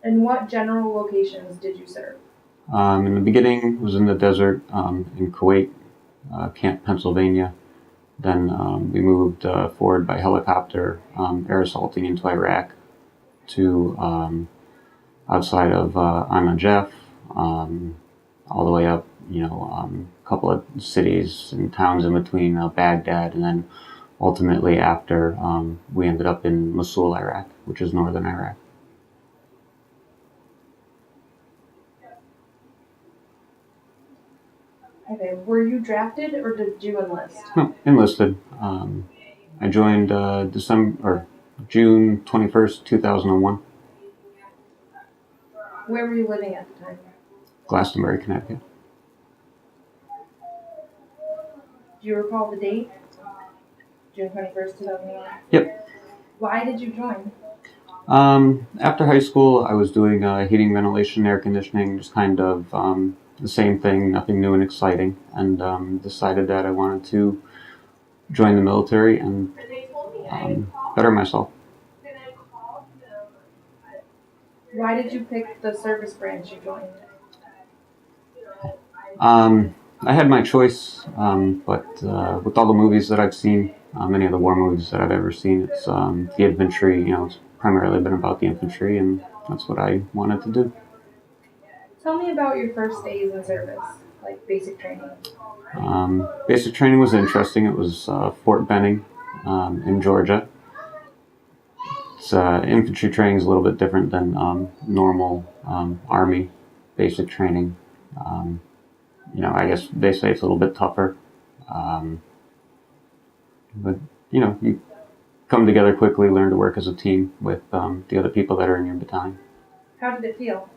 And what general locations did you serve? In the beginning, was in the desert in Kuwait, Camp Pennsylvania. Then we moved forward by helicopter, air assaulting into Iraq to outside of An-Najaf, all the way up, a couple of cities and towns in between Baghdad, and then ultimately after we ended up in Mosul, Iraq, which is northern Iraq. Okay, were you drafted or did you enlist? No, enlisted. I joined June 21st, 2001. Where were you living at the time? Glastonbury, Connecticut. Do you recall the date? June 21st, 2001? Yep. Why did you join? After high school, I was doing heating, ventilation, air conditioning, just kind of the same thing, nothing new and exciting, and decided that I wanted to join the military and better myself. Why did you pick the service branch you joined? I had my choice, but with all the movies that I've seen, many of the war movies that I've ever seen, it's the infantry, it's primarily been about the infantry, and that's what I wanted to do. Tell me about your first days in service, like basic training. Basic training was interesting. It was Fort Benning in Georgia. It's, infantry training is a little bit different than normal Army basic training. I guess they say it's a little bit tougher. But, you come together quickly, learn to work as a team with the other people that are in your battalion. How did it feel?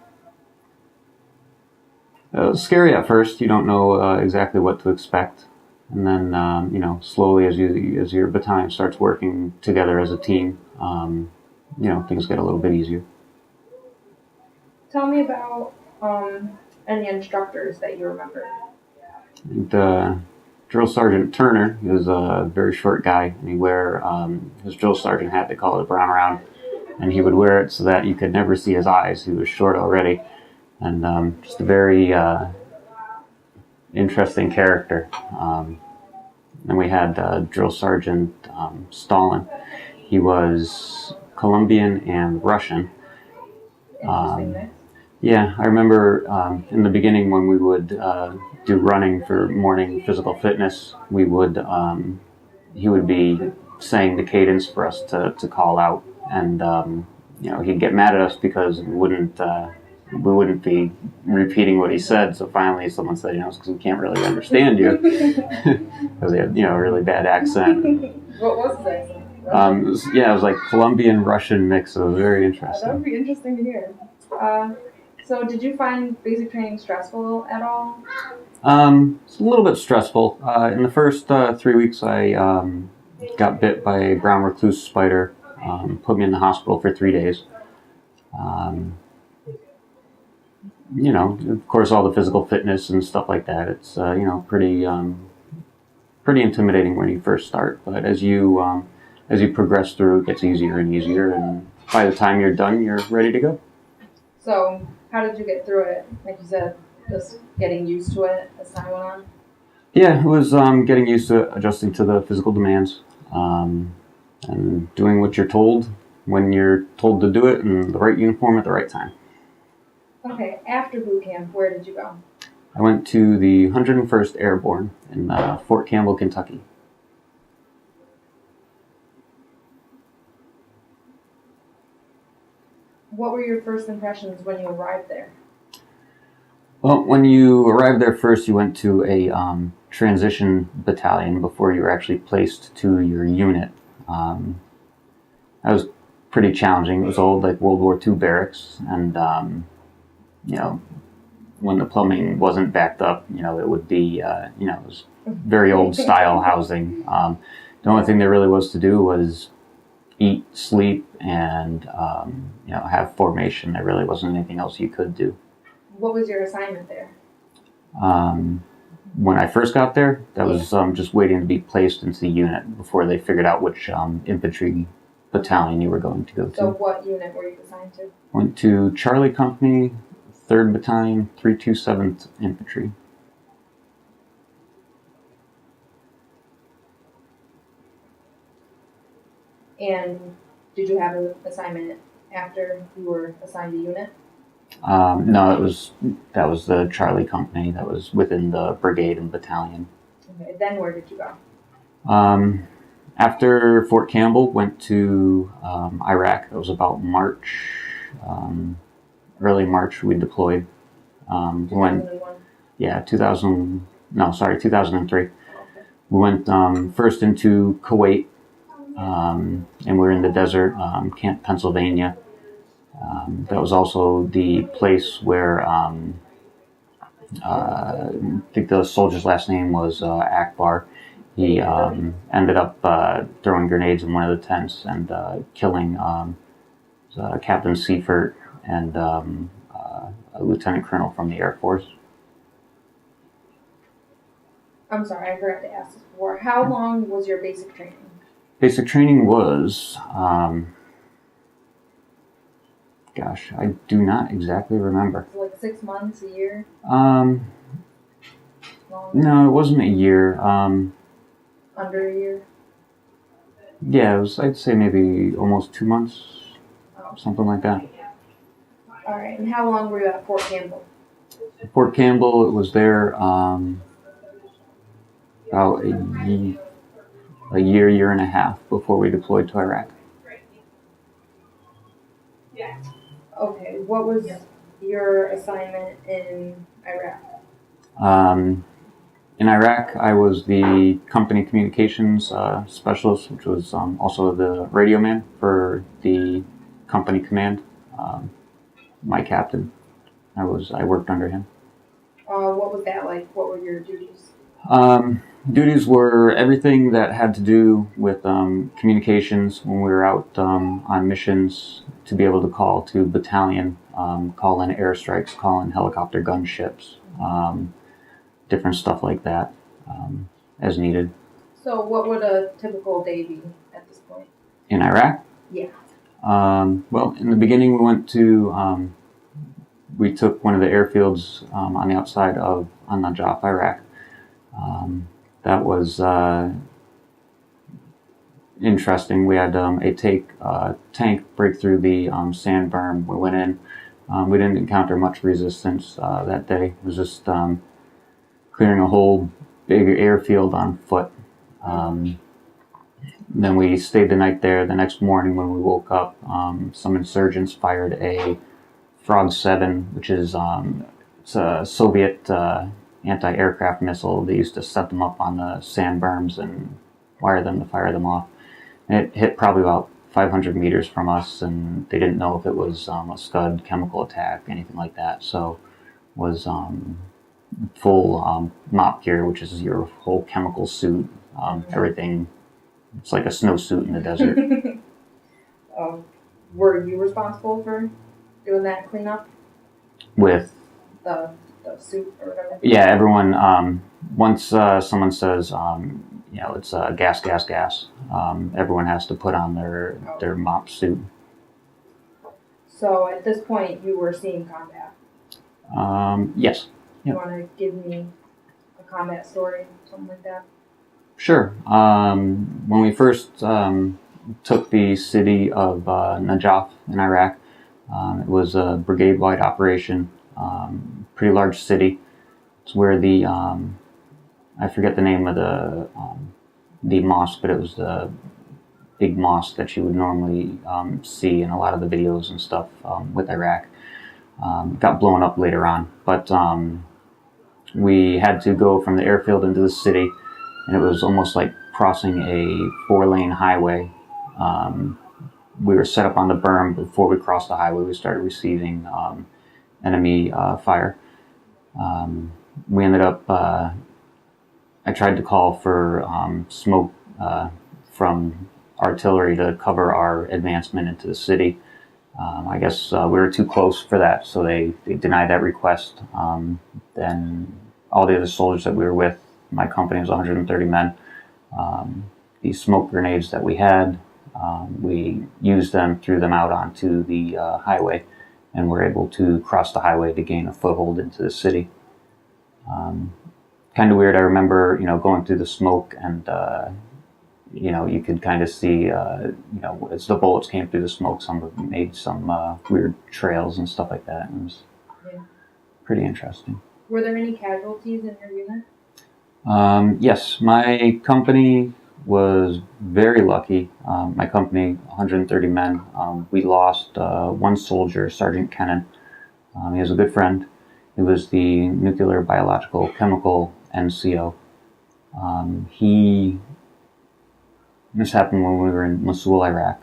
It was scary at first. You don't know exactly what to expect. And then, slowly as your battalion starts working together as a team, things get a little bit easier. Tell me about any instructors that you remember. And, Drill Sergeant Turner, he was a very short guy, and he'd wear his drill sergeant hat, they call it a brown round, and he would wear it so that you could never see his eyes. He was short already, and just a very interesting character. Then we had Drill Sergeant Stalin. He was Colombian and Russian. Interesting mix. Yeah, I remember in the beginning when we would do running for morning physical fitness, we would he would be saying the cadence for us to call out, and he'd get mad at us because we wouldn't be repeating what he said. So finally, someone said, it's because we can't really understand you, because he had a really bad accent. What was his accent? It was like Colombian Russian mix. So it was very interesting. That would be interesting to hear. So did you find basic training stressful at all? It's a little bit stressful. In the first 3 weeks, I got bit by a brown recluse spider, put me in the hospital for 3 days. Of course, all the physical fitness and stuff like that, it's, pretty intimidating when you first start. But as you progress through, it gets easier and easier, and by the time you're done, you're ready to go. So, how did you get through it? Like you said, just getting used to it as time went on? Yeah, it was getting used to it, adjusting to the physical demands, and doing what you're told when you're told to do it in the right uniform at the right time. Okay, after boot camp, where did you go? I went to the 101st Airborne in Fort Campbell, Kentucky. What were your first impressions when you arrived there? Well, when you arrived there first, you went to a transition battalion before you were actually placed to your unit. That was pretty challenging. It was old, like World War II barracks, and when the plumbing wasn't backed up, it would be, it was very old style housing. The only thing there really was to do was eat, sleep, and have formation. There really wasn't anything else you could do. What was your assignment there? When I first got there, that was just waiting to be placed into the unit before they figured out which infantry battalion you were going to go to. So what unit were you assigned to? Went to Charlie Company, 3rd Battalion, 327th Infantry. And did you have an assignment after you were assigned a unit? No, that was the Charlie Company. That was within the brigade and battalion. Okay, then where did you go? After Fort Campbell, went to Iraq. That was about March, early March. We deployed. 2001? Yeah, 2003. Okay. We went first into Kuwait, and we were in the desert, Camp Pennsylvania. That was also the place where I think the soldier's last name was Akbar. He ended up throwing grenades in one of the tents and killing Captain Seifert and a lieutenant colonel from the Air Force. I'm sorry, I forgot to ask this before. How long was your basic training? Basic training was, gosh, I do not exactly remember. Like 6 months, a year? No, it wasn't a year. Under a year? Yeah, it was, I'd say maybe almost 2 months, Oh. something like that. All right, and how long were you at Fort Campbell? Fort Campbell, it was there about a year and a half before we deployed to Iraq. Okay, what was your assignment in Iraq? In Iraq, I was the company communications specialist, which was also the radio man for the company command. My captain, I worked under him. What was that like? What were your duties? Duties were everything that had to do with communications when we were out on missions, to be able to call to battalion, call in airstrikes, call in helicopter gunships, different stuff like that as needed. So what would a typical day be at this point? In Iraq? Yeah. Well, in the beginning we went to, we took one of the airfields on the outside of Najaf, Iraq. That was interesting. We had a tank break through the sand berm. We went in. We didn't encounter much resistance that day. It was just clearing a whole big airfield on foot. Then we stayed the night there. The next morning when we woke up, some insurgents fired a Frog 7, which is it's a Soviet anti-aircraft missile. They used to set them up on the sand berms and wire them to fire them off. And it hit probably about 500 meters from us, and they didn't know if it was a Scud chemical attack, anything like that. So it was full mop gear, which is your whole chemical suit, everything. It's like a snowsuit in the desert. Were you responsible for doing that cleanup? With the suit or whatever? Yeah, everyone, once someone says, it's gas, everyone has to put on their mop suit. So at this point, you were seeing combat? Yes. You want to give me a combat story, something like that? Sure. When we first took the city of Najaf in Iraq, it was a brigade-wide operation, pretty large city. It's where the, I forget the name of the mosque, but it was the big mosque that you would normally see in a lot of the videos and stuff with Iraq. It got blown up later on, but we had to go from the airfield into the city, and it was almost like crossing a 4-lane highway. We were set up on the berm. Before we crossed the highway, we started receiving enemy fire. We ended up, I tried to call for smoke from artillery to cover our advancement into the city. I guess we were too close for that, so they denied that request. Then all the other soldiers that we were with, my company was 130 men. The smoke grenades that we had, We used them, threw them out onto the highway, and were able to cross the highway to gain a foothold into the city. Kind of weird. I remember, going through the smoke, and you could kind of see, as the bullets came through the smoke, some of them made some weird trails and stuff like that. It was pretty interesting. Were there any casualties in your unit? Yes, my company was very lucky. My company, 130 men. We lost one soldier, Sergeant Kennan. He was a good friend. He was the nuclear, biological, chemical NCO. This happened when we were in Mosul, Iraq.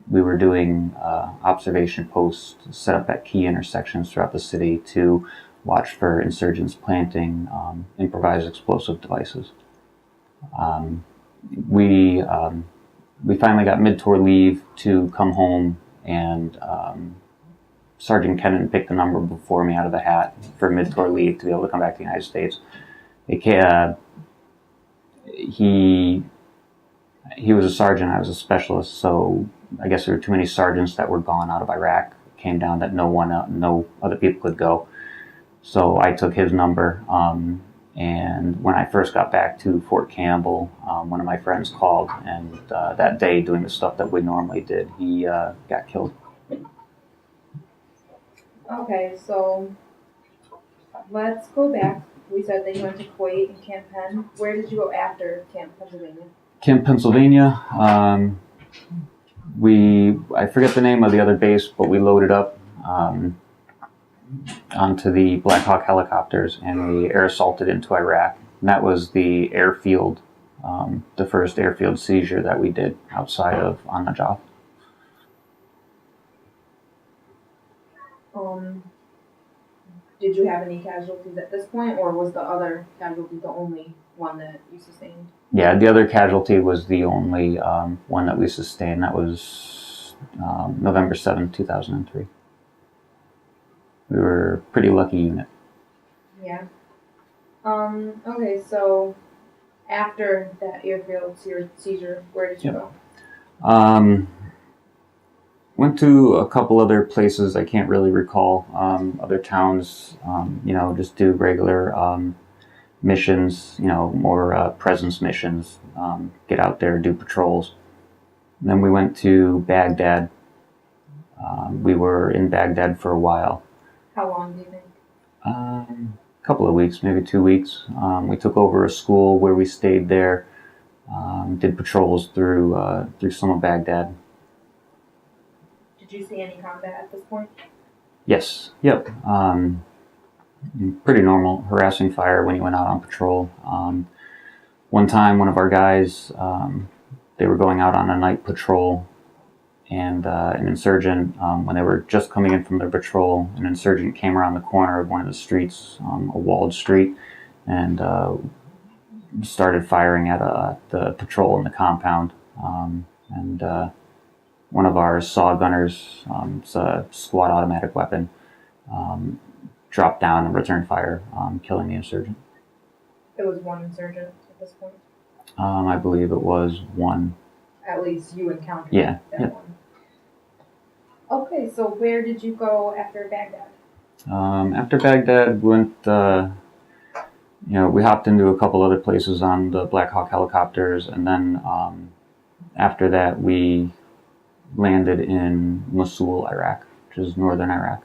We were doing observation posts set up at key intersections throughout the city to watch for insurgents planting improvised explosive devices. We finally got mid-tour leave to come home, and Sergeant Kennan picked the number before me out of the hat for mid-tour leave to be able to come back to the United States. He was a sergeant, I was a specialist, so I guess there were too many sergeants that were gone out of Iraq. It came down that no other people could go. So I took his number, and when I first got back to Fort Campbell, one of my friends called, and that day, doing the stuff that we normally did, he got killed. Okay, so let's go back. We said that you went to Kuwait and Camp Penn. Where did you go after Camp Pennsylvania? Camp Pennsylvania, I forget the name of the other base, but we loaded up onto the Black Hawk helicopters, and we air assaulted into Iraq. And that was the airfield, the first airfield seizure that we did outside of on the job. Did you have any casualties at this point, or was the other casualty the only one that you sustained? Yeah, the other casualty was the only one that we sustained. That was November 7th, 2003. We were a pretty lucky unit. Yeah. Okay, so after that airfield seizure, where did you go? Went to a couple other places I can't really recall. Other towns, just do regular missions, more presence missions, get out there, do patrols. And then we went to Baghdad. We were in Baghdad for a while. How long do you think? A couple of weeks, maybe 2 weeks. We took over a school where we stayed there, did patrols through some of Baghdad. Did you see any combat at this point? Yes. Yep. Pretty normal harassing fire when you went out on patrol. One time, one of our guys, they were going out on a night patrol, and an insurgent, when they were just coming in from their patrol, an insurgent came around the corner of one of the streets, a walled street, and started firing at the patrol in the compound. One of our saw gunners, it's a squad automatic weapon, dropped down and returned fire, killing the insurgent. It was one insurgent at this point? I believe it was one. At least you encountered that one. Okay, so where did you go after Baghdad? After Baghdad, went, we hopped into a couple other places on the Black Hawk helicopters, and then after that we landed in Mosul, Iraq, which is northern Iraq.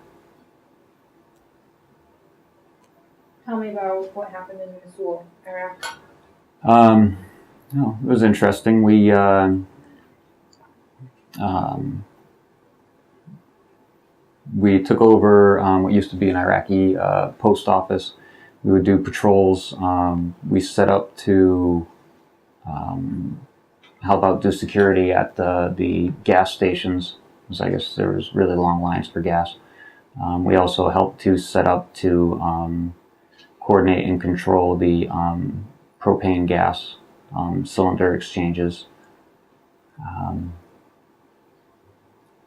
Tell me about what happened in Mosul, Iraq. It was interesting. We took over what used to be an Iraqi post office. We would do patrols. We set up to help out do security at the gas stations, because I guess there was really long lines for gas. We also helped to set up to coordinate and control the propane gas cylinder exchanges.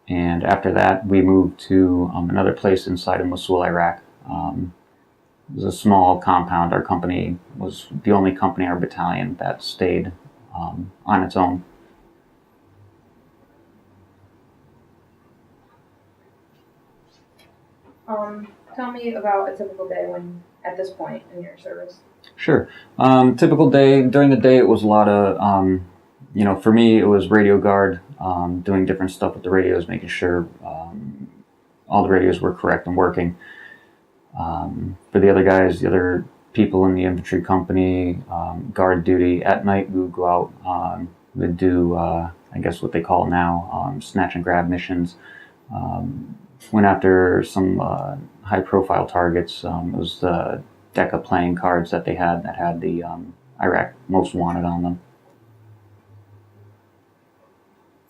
And after that, we moved to another place inside of Mosul, Iraq. It was a small compound. Our company was the only company, our battalion, that stayed on its own. Tell me about a typical day at this point in your service. Sure. Typical day, during the day it was a lot of, for me it was radio guard, doing different stuff with the radios, making sure all the radios were correct and working. For the other guys, the other people in the infantry company, guard duty, at night we would go out, we'd do, I guess what they call now, snatch and grab missions. Went after some high profile targets. It was the deck of playing cards that they had that had the Iraq Most Wanted on them.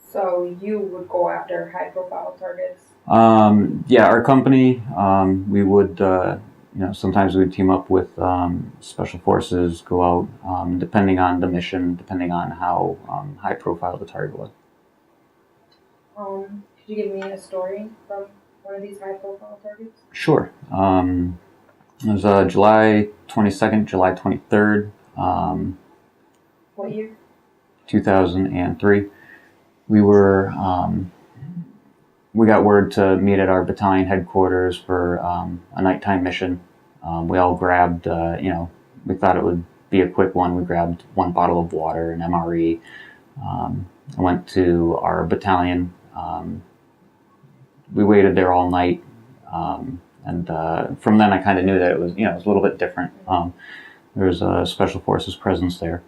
So you would go after high profile targets? Yeah, our company, we would, sometimes we'd team up with special forces, go out, depending on the mission, depending on how high profile the target was. Could you give me a story from one of these high profile targets? Sure. It was July 22nd, July 23rd. What year? 2003. We were, we got word to meet at our battalion headquarters for a nighttime mission. We all grabbed, we thought it would be a quick one. We grabbed one bottle of water, an MRE. I went to our battalion. We waited there all night. And from then I kind of knew that it was, it was a little bit different. There was a special forces presence there.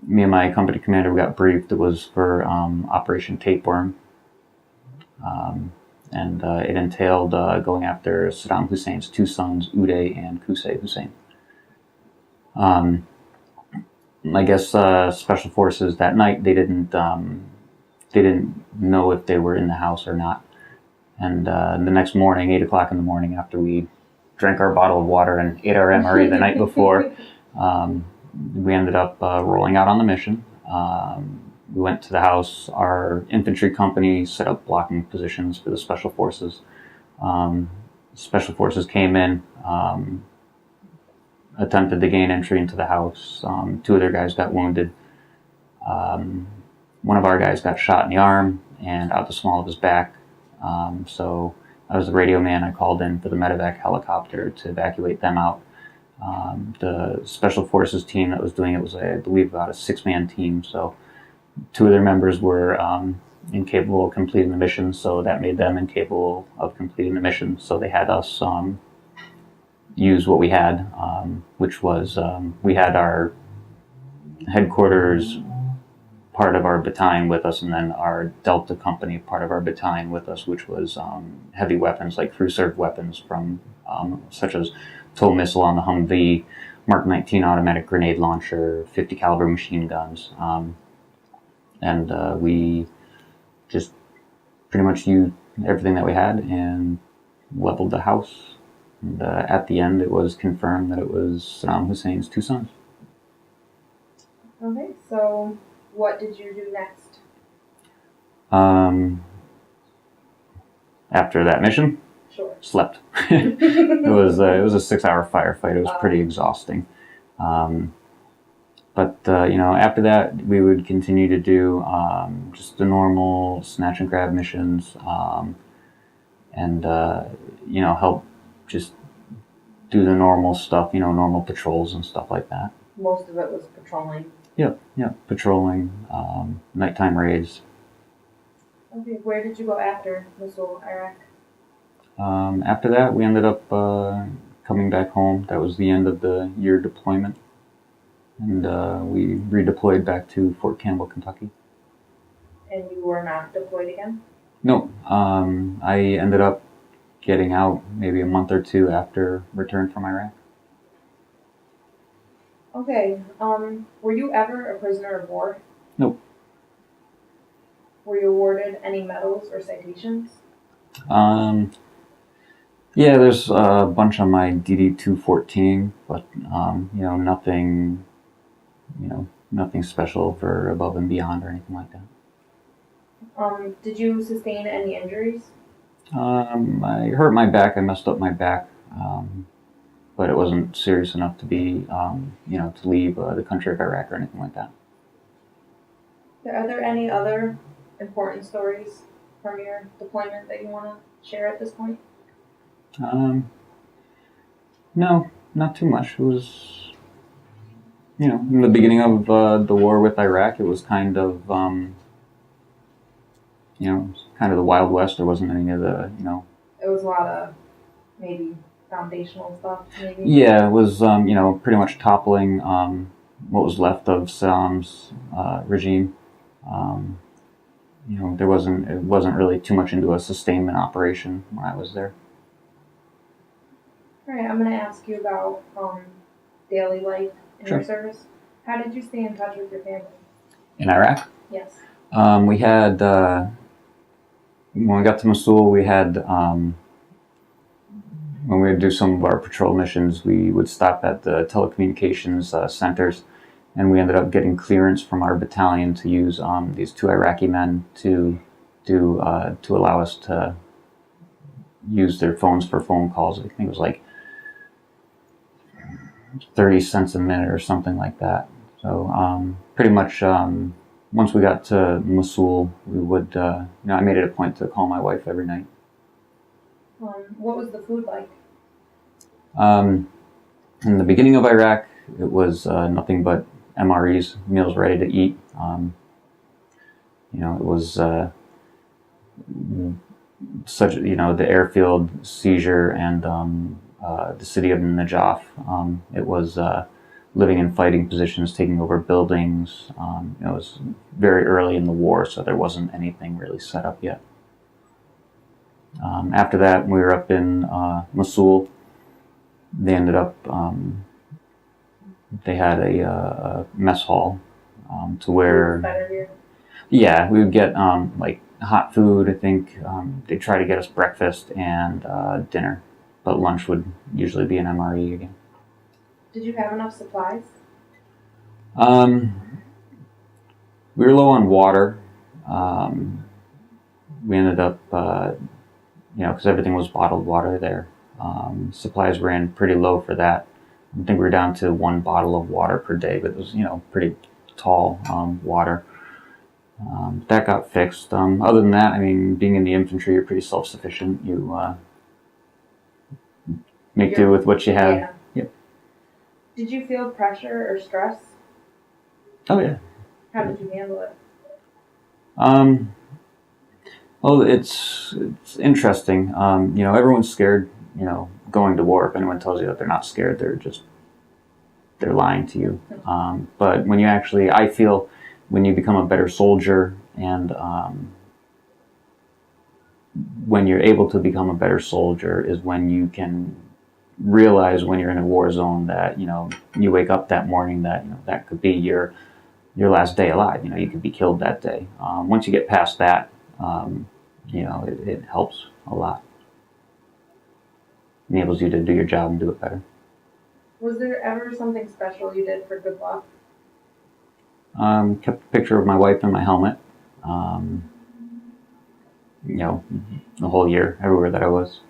Me and my company commander, we got briefed. It was for Operation Tapeworm. And it entailed going after Saddam Hussein's two sons, Uday and Qusay Hussein. I guess special forces that night, they didn't know if they were in the house or not. And the next morning, 8 o'clock in the morning, after we drank our bottle of water and ate our MRE the night before, we ended up rolling out on the mission. We went to the house. Our infantry company set up blocking positions for the special forces. Special forces came in, attempted to gain entry into the house. Two of their guys got wounded. One of our guys got shot in the arm and out the small of his back. So I was the radio man. I called in for the medevac helicopter to evacuate them out. The special forces team that was doing it was, I believe, about a 6-man team. So two of their members were incapable of completing the mission, so that made them incapable of completing the mission. So they had us use what we had, which was we had our headquarters part of our battalion with us, and then our Delta company part of our battalion with us, which was heavy weapons like crew-served weapons from such as TOW missile on the Humvee, Mark 19 automatic grenade launcher, 50 caliber machine guns, and we just pretty much used everything that we had and leveled the house. And at the end, it was confirmed that it was Saddam Hussein's two sons. Okay, so what did you do next? After that mission, Sure. slept. It was a 6-hour firefight. It was pretty exhausting. But after that, we would continue to do just the normal snatch and grab missions, and help just do the normal stuff. Normal patrols and stuff like that. Most of it was patrolling. Yeah, patrolling, nighttime raids. Okay, where did you go after Mosul, Iraq? After that, we ended up coming back home. That was the end of the year deployment. And we redeployed back to Fort Campbell, Kentucky. And you were not deployed again? No, I ended up getting out maybe a month or two after return from Iraq. Okay, were you ever a prisoner of war? Nope. Were you awarded any medals or citations? Yeah, there's a bunch on my DD-214, but nothing, nothing special for above and beyond or anything like that. Did you sustain any injuries? I hurt my back. I messed up my back, but it wasn't serious enough to be, to leave the country of Iraq or anything like that. Are there any other important stories from your deployment that you want to share at this point? No, not too much. It was, in the beginning of the war with Iraq, it was kind of, kind of the Wild West. There wasn't any of the, It was a lot of maybe foundational stuff, maybe? Yeah, it was, pretty much toppling what was left of Saddam's regime. It wasn't really too much into a sustainment operation when I was there. All right, I'm going to ask you about daily life in Sure. your service. How did you stay in touch with your family? In Iraq? Yes. We had, when we got to Mosul, we had, when we would do some of our patrol missions, we would stop at the telecommunications centers, and we ended up getting clearance from our battalion to use these 2 Iraqi men to allow us to use their phones for phone calls. I think it was like 30 cents a minute or something like that. So pretty much once we got to Mosul, we would, I made it a point to call my wife every night. What was the food like? In the beginning of Iraq, it was nothing but MREs, meals ready to eat. It was such, the airfield seizure and the city of Najaf. It was living in fighting positions, taking over buildings. It was very early in the war, so there wasn't anything really set up yet. After that, we were up in Mosul. They ended up, they had a mess hall to where, Better here? yeah, we would get like hot food. I think they'd try to get us breakfast and dinner, but lunch would usually be an MRE again. Did you have enough supplies? We were low on water. We ended up, because everything was bottled water there. Supplies ran pretty low for that. I think we were down to 1 bottle of water per day, but it was, pretty tall water. That got fixed. Other than that, being in the infantry, you're pretty self-sufficient. You make do with what you have. Yeah. Yep. Did you feel pressure or stress? Oh, yeah. How did you handle it? Well, it's interesting. Everyone's scared, going to war. If anyone tells you that they're not scared, they're lying to you. But when I feel when you become a better soldier and when you're able to become a better soldier is when you can realize when you're in a war zone that, you wake up that morning that, that could be your last day alive. You could be killed that day. Once you get past that, it helps a lot. Enables you to do your job and do it better. Was there ever something special you did for good luck? Kept a picture of my wife in my helmet. The whole year, everywhere that I was.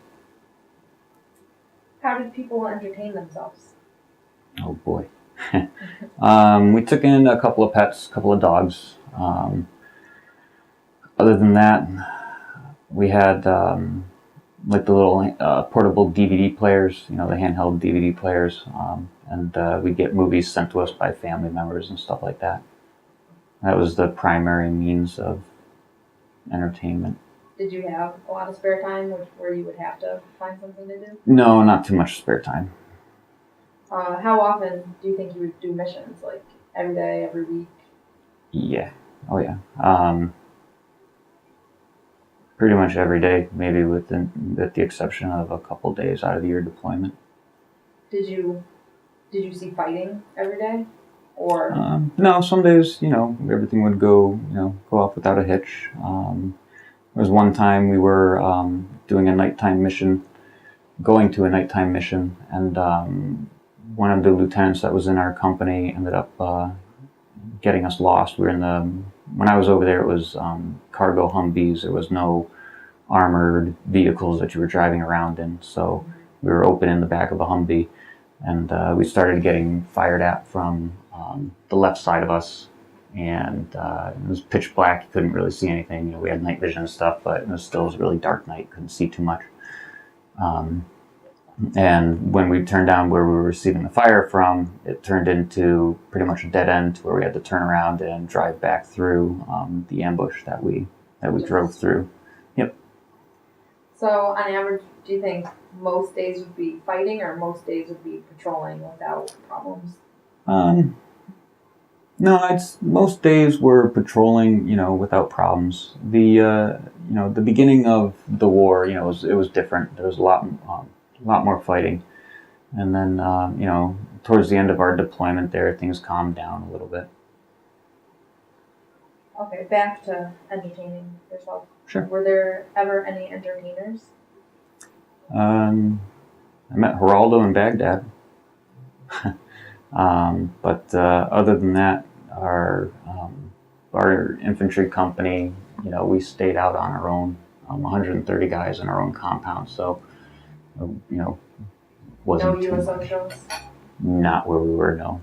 How did people entertain themselves? Oh boy. We took in a couple of pets, a couple of dogs. Other than that, we had like the little portable DVD players, the handheld DVD players, and we'd get movies sent to us by family members and stuff like that. That was the primary means of entertainment. Did you have a lot of spare time where you would have to find something to do? No, not too much spare time. How often do you think you would do missions? Like every day, every week? Yeah. Oh yeah. Pretty much every day, maybe with the exception of a couple days out of the year deployment. Did you see fighting every day? Or no, some days, everything would go off without a hitch. There was one time we were going to a nighttime mission, and one of the lieutenants that was in our company ended up getting us lost. When I was over there, it was cargo Humvees. There was no armored vehicles that you were driving around in, so we were open in the back of a Humvee, and we started getting fired at from the left side of us, and it was pitch black. You couldn't really see anything. You know, we had night vision and stuff, but it was still a really dark night. Couldn't see too much. And when we turned down where we were receiving the fire from, it turned into pretty much a dead end where we had to turn around and drive back through the ambush that we drove through. Yep. So on average, do you think most days would be fighting or most days would be patrolling without problems? No, most days were patrolling, you know, without problems. The beginning of the war, you know, it was different. There was a lot more fighting, and then you know, towards the end of our deployment, there things calmed down a little bit. Okay, back to entertaining yourself. Sure. Were there ever any entertainers? I met Geraldo in Baghdad, but other than that, our infantry company, you know, we stayed out on our own, 130 guys in our own compound, so you know, wasn't No USO shows? Not where we were, no.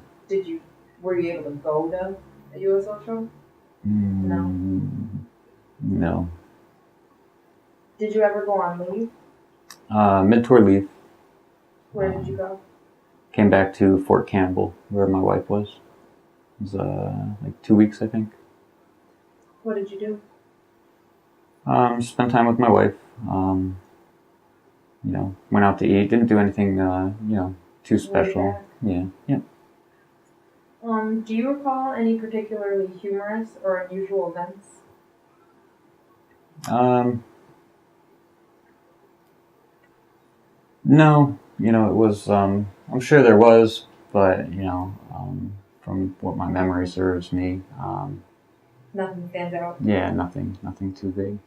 Were you able to go to a USO show? No. No. Did you ever go on leave? Mid-tour leave. Where did you go? Came back to Fort Campbell, where my wife was. It was like 2 weeks, I think. What did you do? Spent time with my wife. You know, went out to eat. Didn't do anything, you know, too special. Yeah. Do you recall any particularly humorous or unusual events? No. You know, it was. I'm sure there was, but you know, from what my memory serves me, Nothing stands out. yeah, nothing too big.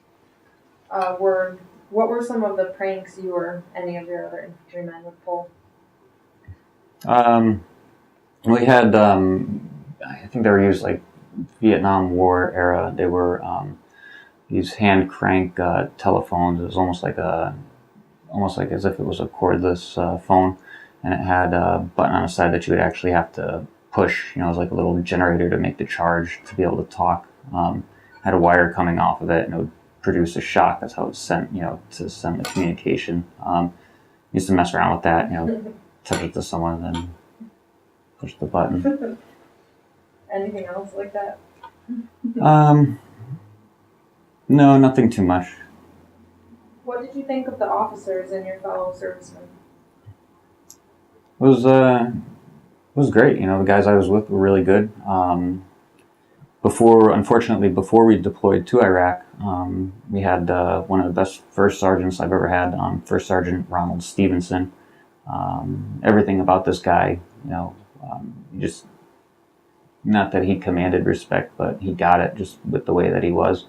What were some of the pranks you or any of your other infantrymen would pull? We had, I think they were used like Vietnam War era. They were these hand crank telephones. It was almost like as if it was a cordless phone, and it had a button on the side that you would actually have to push. You know, it was like a little generator to make the charge to be able to talk. Had a wire coming off of it, and it would produce a shock. That's how it was sent, you know, to send the communication. Used to mess around with that, you know, touch it to someone and then push the button. Anything else like that? No, nothing too much. What did you think of the officers and your fellow servicemen? It was great. You know, the guys I was with were really good. Unfortunately, before we deployed to Iraq, we had one of the best first sergeants I've ever had, First Sergeant Ronald Stevenson. Everything about this guy, you know, just not that he commanded respect, but he got it just with the way that he was.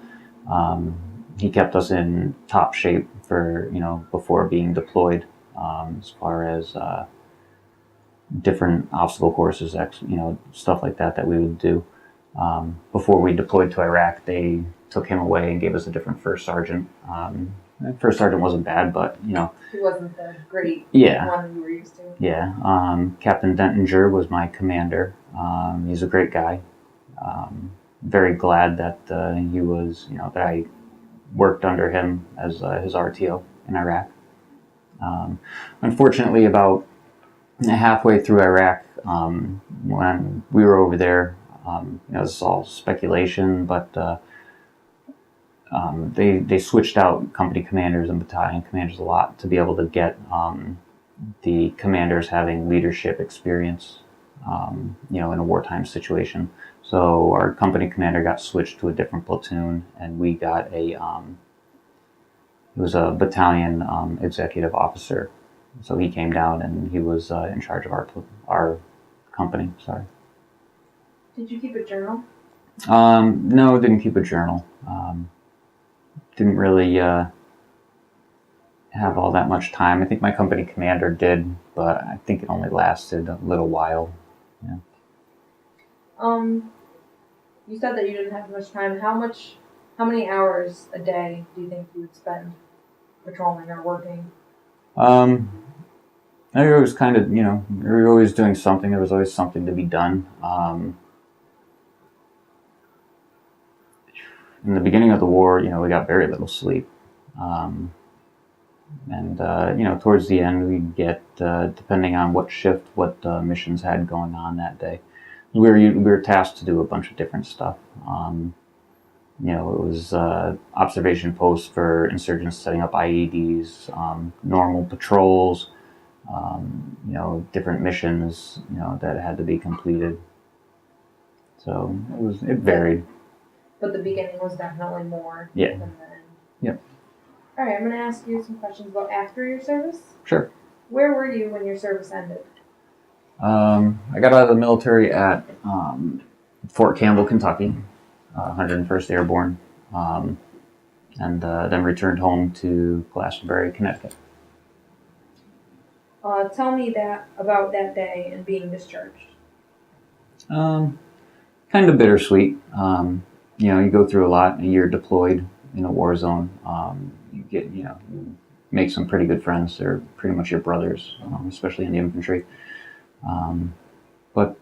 He kept us in top shape for, you know, before being deployed, as far as different obstacle courses, you know, stuff like that we would do. Before we deployed to Iraq, they took him away and gave us a different first sergeant. First sergeant wasn't bad, but, you know. He wasn't the great one you were used to. Yeah. Captain Dentinger was my commander. He's a great guy. Very glad that he was, you know, that I worked under him as his RTO in Iraq. Unfortunately, about halfway through Iraq, when we were over there, you know, this is all speculation, but they switched out company commanders and battalion commanders a lot to be able to get the commanders having leadership experience, you know, in a wartime situation. So our company commander got switched to a different platoon, and we got he was a battalion executive officer. So he came down and he was in charge of our company. Sorry. Did you keep a journal? No, didn't keep a journal. Didn't really have all that much time. I think my company commander did, but I think it only lasted a little while. Yeah. You said that you didn't have much time. How many hours a day do you think you would spend patrolling or working? I was kind of, you know, we were always doing something. There was always something to be done. in the beginning of the war, we got very little sleep. And towards the end, we get, depending on what shift, what missions had going on that day. We were tasked to do a bunch of different stuff. It was observation posts for insurgents setting up IEDs, normal patrols, different missions, that had to be completed. So it varied. But the beginning was definitely more Yeah. than the end. Yep. All right, I'm going to ask you some questions about after your service. Sure. Where were you when your service ended? I got out of the military at Fort Campbell, Kentucky, 101st Airborne, and then returned home to Glastonbury, Connecticut. Tell me about that day and being discharged. Kind of bittersweet. You go through a lot. You're deployed in a war zone. You make some pretty good friends. They're pretty much your brothers, especially in the infantry. But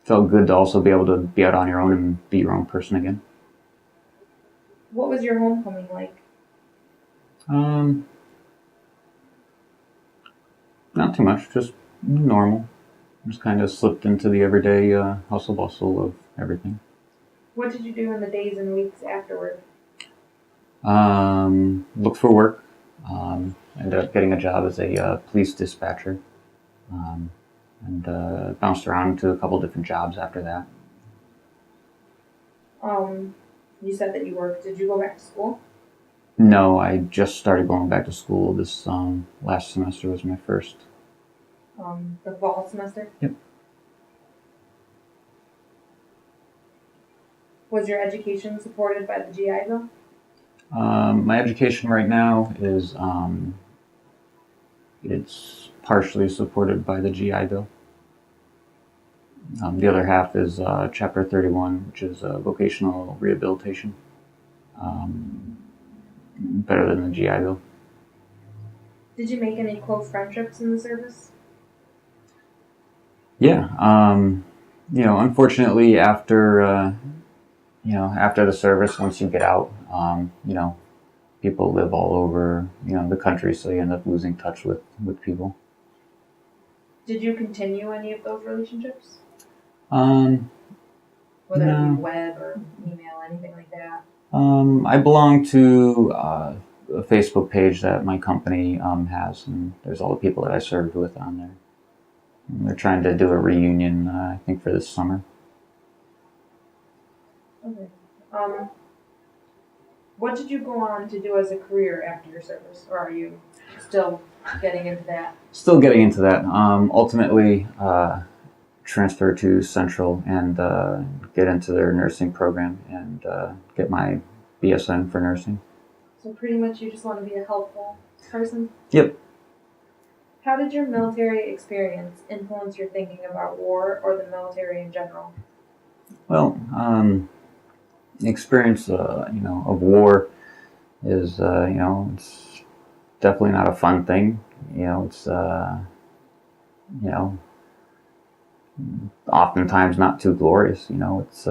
felt good to also be able to be out on your own and be your own person again. What was your homecoming like? Not too much, just normal. Just kind of slipped into the everyday hustle bustle of everything. What did you do in the days and weeks afterward? Looked for work. Ended up getting a job as a police dispatcher. And bounced around to a couple different jobs after that. You said that you worked. Did you go back to school? No, I just started going back to school. This last semester was my first. The fall semester? Yep. Was your education supported by the GI Bill? My education right now is it's partially supported by the GI Bill. The other half is Chapter 31, which is vocational rehabilitation. Better than the GI Bill. Did you make any close friendships in the service? Yeah. Unfortunately, after the service, once you get out, people live all over, the country, so you end up losing touch with people. Did you continue any of those relationships? Whether it be web or email, anything like that? I belong to a Facebook page that my company has, and there's all the people that I served with on there. And they're trying to do a reunion, I think, for this summer. Okay. What did you go on to do as a career after your service, or are you still getting into that? Still getting into that. Ultimately, transfer to Central and get into their nursing program and get my BSN for nursing. So pretty much you just want to be a helpful person? Yep. How did your military experience influence your thinking about war or the military in general? Well, the experience, of war is, it's definitely not a fun thing. It's, oftentimes not too glorious. It's,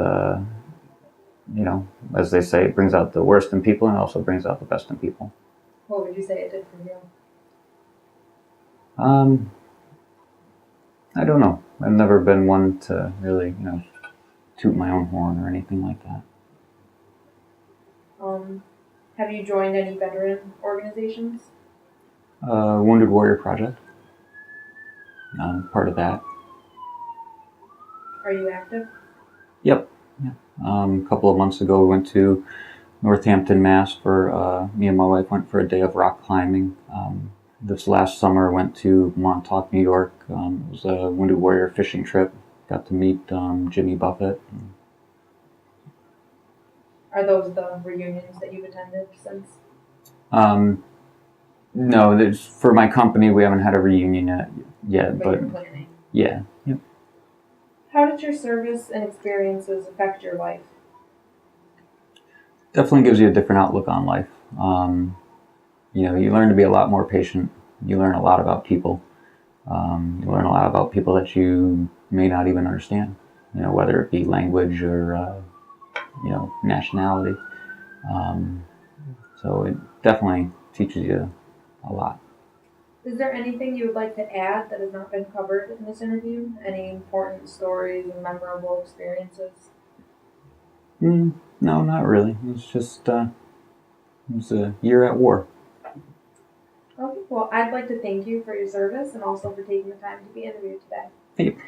as they say, it brings out the worst in people and also brings out the best in people. What would you say it did for you? I don't know. I've never been one to really, toot my own horn or anything like that. Have you joined any veteran organizations? Wounded Warrior Project. Part of that. Are you active? Yep. Yeah. A couple of months ago, we went to Northampton, Mass. For me and my wife went for a day of rock climbing. This last summer, I went to Montauk, New York. It was a Wounded Warrior fishing trip. Got to meet Jimmy Buffett. Are those the reunions that you've attended since? No, for my company, we haven't had a reunion yet. But you're planning. Yeah. Yep. How did your service and experiences affect your life? Definitely gives you a different outlook on life. You learn to be a lot more patient. You learn a lot about people. You learn a lot about people that you may not even understand. Whether it be language or nationality. So it definitely teaches you a lot. Is there anything you would like to add that has not been covered in this interview? Any important stories and memorable experiences? No, not really. It's just it was a year at war. Okay, well, I'd like to thank you for your service and also for taking the time to be interviewed today. Thank you.